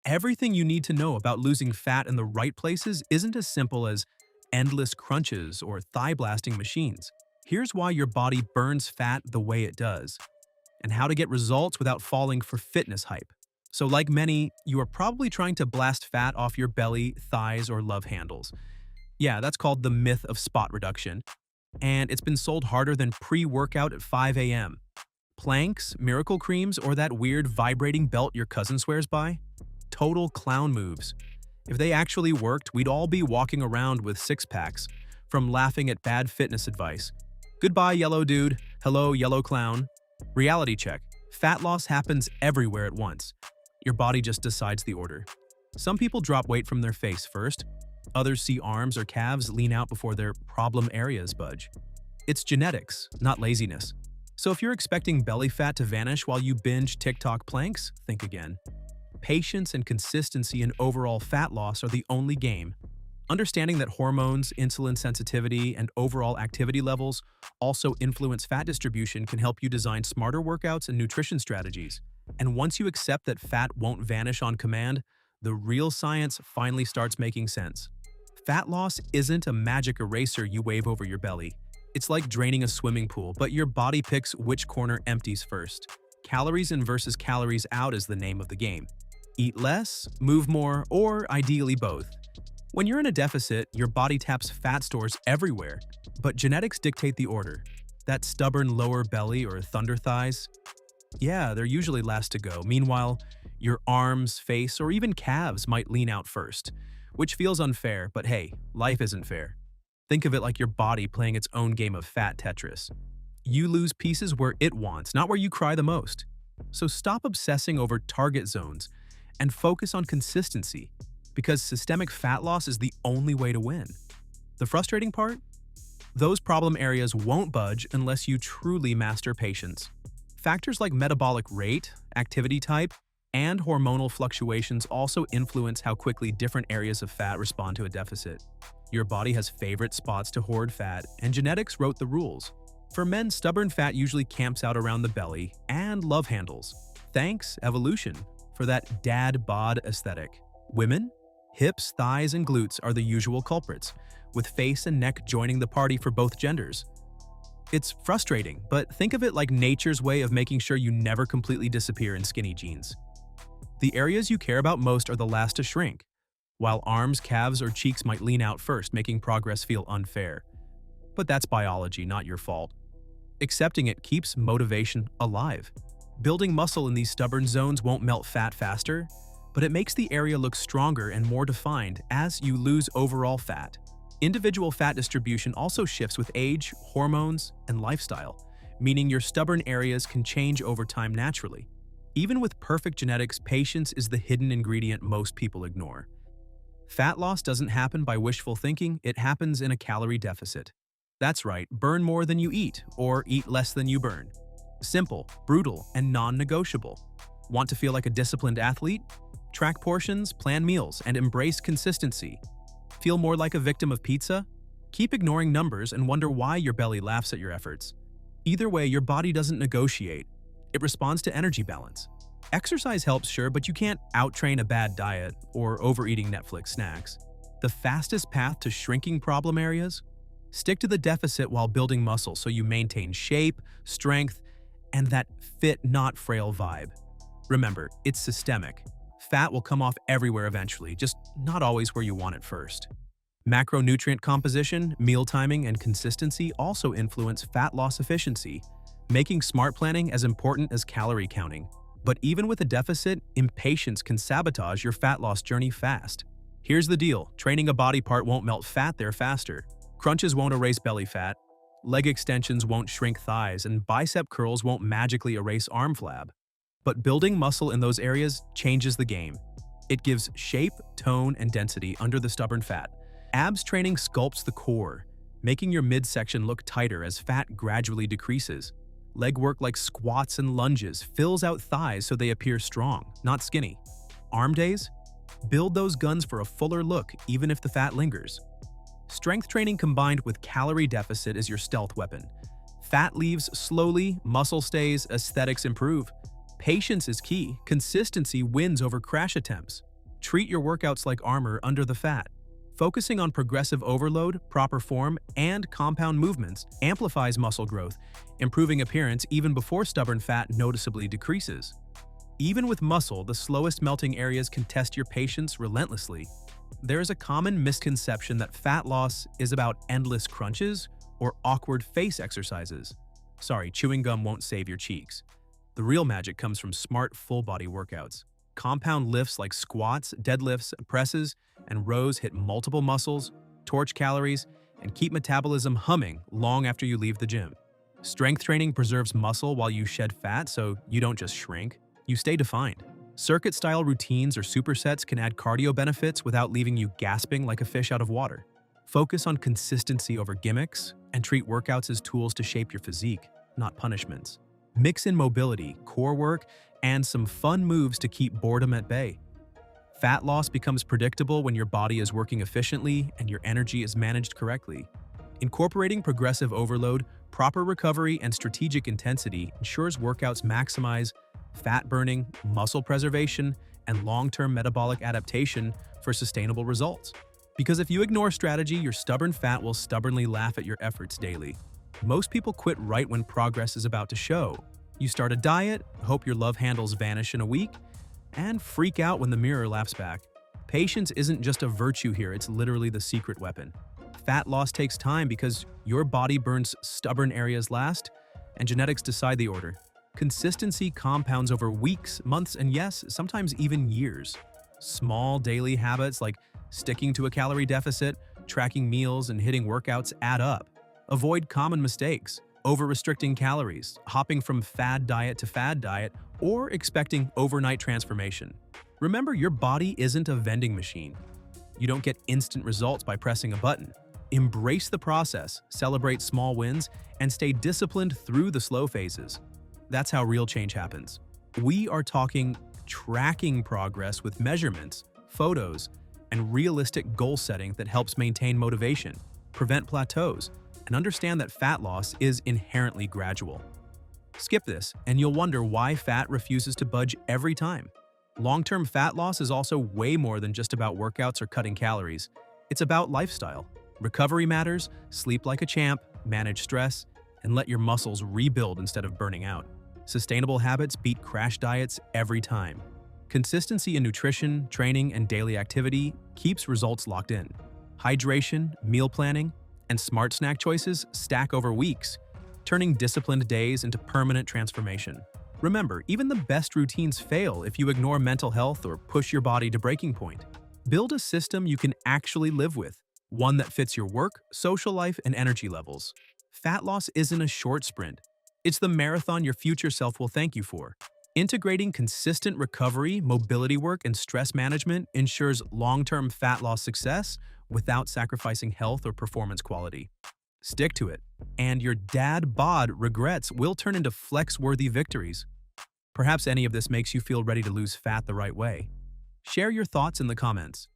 Everything you need to know about losing fat in the right places isn't as simple as endless crunches or thigh-blasting machines. Here's why your body burns fat the way it does, and how to get results without falling for fitness hype. So like many, you are probably trying to blast fat off your belly, thighs, or love handles. Yeah, that's called the myth of spot reduction, and it's been sold harder than pre-workout at 5 a.m. Planks, miracle creams, or that weird vibrating belt your cousin swears by? Total clown moves. If they actually worked, we'd all be walking around with six-packs, from laughing at bad fitness advice. Goodbye, yellow dude. Hello, yellow clown. Reality check. Fat loss happens everywhere at once. Your body just decides the order. Some people drop weight from their face first. Others see arms or calves lean out before their problem areas budge. It's genetics, not laziness. So if you're expecting belly fat to vanish while you binge TikTok planks, think again. Patience and consistency in overall fat loss are the only game. Understanding that hormones, insulin sensitivity, and overall activity levels also influence fat distribution can help you design smarter workouts and nutrition strategies. And once you accept that fat won't vanish on command, the real science finally starts making sense. Fat loss isn't a magic eraser you wave over your belly. It's like draining a swimming pool, but your body picks which corner empties first. Calories in versus calories out is the name of the game. Eat less, move more, or ideally both. When you're in a deficit, your body taps fat stores everywhere, but genetics dictate the order. That stubborn lower belly or thunder thighs? Yeah, they're usually last to go. Meanwhile, your arms, face, or even calves might lean out first, which feels unfair, but hey, life isn't fair. Think of it like your body playing its own game of fat Tetris. You lose pieces where it wants, not where you cry the most. So stop obsessing over target zones and focus on consistency, because systemic fat loss is the only way to win. The frustrating part? Those problem areas won't budge unless you truly master patience. Factors like metabolic rate, activity type, and hormonal fluctuations also influence how quickly different areas of fat respond to a deficit. Your body has favorite spots to hoard fat, and genetics wrote the rules. For men, stubborn fat usually camps out around the belly and love handles. Thanks, evolution, for that dad bod aesthetic. Women? Hips, thighs, and glutes are the usual culprits, with face and neck joining the party for both genders. It's frustrating, but think of it like nature's way of making sure you never completely disappear in skinny jeans. The areas you care about most are the last to shrink, while arms, calves, or cheeks might lean out first, making progress feel unfair. But that's biology, not your fault. Accepting it keeps motivation alive. Building muscle in these stubborn zones won't melt fat faster, but it makes the area look stronger and more defined as you lose overall fat. Individual fat distribution also shifts with age, hormones, and lifestyle, meaning your stubborn areas can change over time naturally. Even with perfect genetics, patience is the hidden ingredient most people ignore. Fat loss doesn't happen by wishful thinking, it happens in a calorie deficit. That's right, burn more than you eat, or eat less than you burn. Simple, brutal, and non-negotiable. Want to feel like a disciplined athlete? Track portions, plan meals, and embrace consistency. Feel more like a victim of pizza? Keep ignoring numbers and wonder why your belly laughs at your efforts. Either way, your body doesn't negotiate. It responds to energy balance. Exercise helps, sure, but you can't out-train a bad diet or overeating Netflix snacks. The fastest path to shrinking problem areas? Stick to the deficit while building muscle so you maintain shape, strength, and that fit, not frail vibe. Remember, it's systemic. Fat will come off everywhere eventually, just not always where you want it first. Macronutrient composition, meal timing, and consistency also influence fat loss efficiency, making smart planning as important as calorie counting. But even with a deficit, impatience can sabotage your fat loss journey fast. Here's the deal, training a body part won't melt fat there faster. Crunches won't erase belly fat, leg extensions won't shrink thighs, and bicep curls won't magically erase arm flab. But building muscle in those areas changes the game. It gives shape, tone, and density under the stubborn fat. Abs training sculpts the core, making your midsection look tighter as fat gradually decreases. Leg work like squats and lunges fills out thighs so they appear strong, not skinny. Arm days? Build those guns for a fuller look even if the fat lingers. Strength training combined with calorie deficit is your stealth weapon. Fat leaves slowly, muscle stays, aesthetics improve. Patience is key. Consistency wins over crash attempts. Treat your workouts like armor under the fat. Focusing on progressive overload, proper form, and compound movements amplifies muscle growth, improving appearance even before stubborn fat noticeably decreases. Even with muscle, the slowest melting areas can test your patience relentlessly. There is a common misconception that fat loss is about endless crunches or awkward face exercises. Sorry, chewing gum won't save your cheeks. The real magic comes from smart, full-body workouts. Compound lifts like squats, deadlifts, presses, and rows hit multiple muscles, torch calories, and keep metabolism humming long after you leave the gym. Strength training preserves muscle while you shed fat, so you don't just shrink, you stay defined. Circuit-style routines or supersets can add cardio benefits without leaving you gasping like a fish out of water. Focus on consistency over gimmicks, and treat workouts as tools to shape your physique, not punishments. Mix in mobility, core work, and some fun moves to keep boredom at bay. Fat loss becomes predictable when your body is working efficiently and your energy is managed correctly. Incorporating progressive overload, proper recovery, and strategic intensity ensures workouts maximize fat burning, muscle preservation, and long-term metabolic adaptation for sustainable results. Because if you ignore strategy, your stubborn fat will stubbornly laugh at your efforts daily. Most people quit right when progress is about to show. You start a diet, hope your love handles vanish in a week, and freak out when the mirror laughs back. Patience isn't just a virtue here, it's literally the secret weapon. Fat loss takes time because your body burns stubborn areas last, and genetics decide the order. Consistency compounds over weeks, months, and yes, sometimes even years. Small daily habits like sticking to a calorie deficit, tracking meals, and hitting workouts add up. Avoid common mistakes, over-restricting calories, hopping from fad diet to fad diet, or expecting overnight transformation. Remember, your body isn't a vending machine. You don't get instant results by pressing a button. Embrace the process, celebrate small wins, and stay disciplined through the slow phases. That's how real change happens. We are talking tracking progress with measurements, photos, and realistic goal setting that helps maintain motivation, prevent plateaus, and understand that fat loss is inherently gradual. Skip this, and you'll wonder why fat refuses to budge every time. Long-term fat loss is also way more than just about workouts or cutting calories. It's about lifestyle. Recovery matters, sleep like a champ, manage stress, and let your muscles rebuild instead of burning out. Sustainable habits beat crash diets every time. Consistency in nutrition, training, and daily activity keeps results locked in. Hydration, meal planning, and smart snack choices stack over weeks, turning disciplined days into permanent transformation. Remember, even the best routines fail if you ignore mental health or push your body to breaking point. Build a system you can actually live with, one that fits your work, social life, and energy levels. Fat loss isn't a short sprint. It's the marathon your future self will thank you for. Integrating consistent recovery, mobility work, and stress management ensures long-term fat loss success without sacrificing health or performance quality. Stick to it, and your dad bod regrets will turn into flex-worthy victories. Perhaps any of this makes you feel ready to lose fat the right way. Share your thoughts in the comments.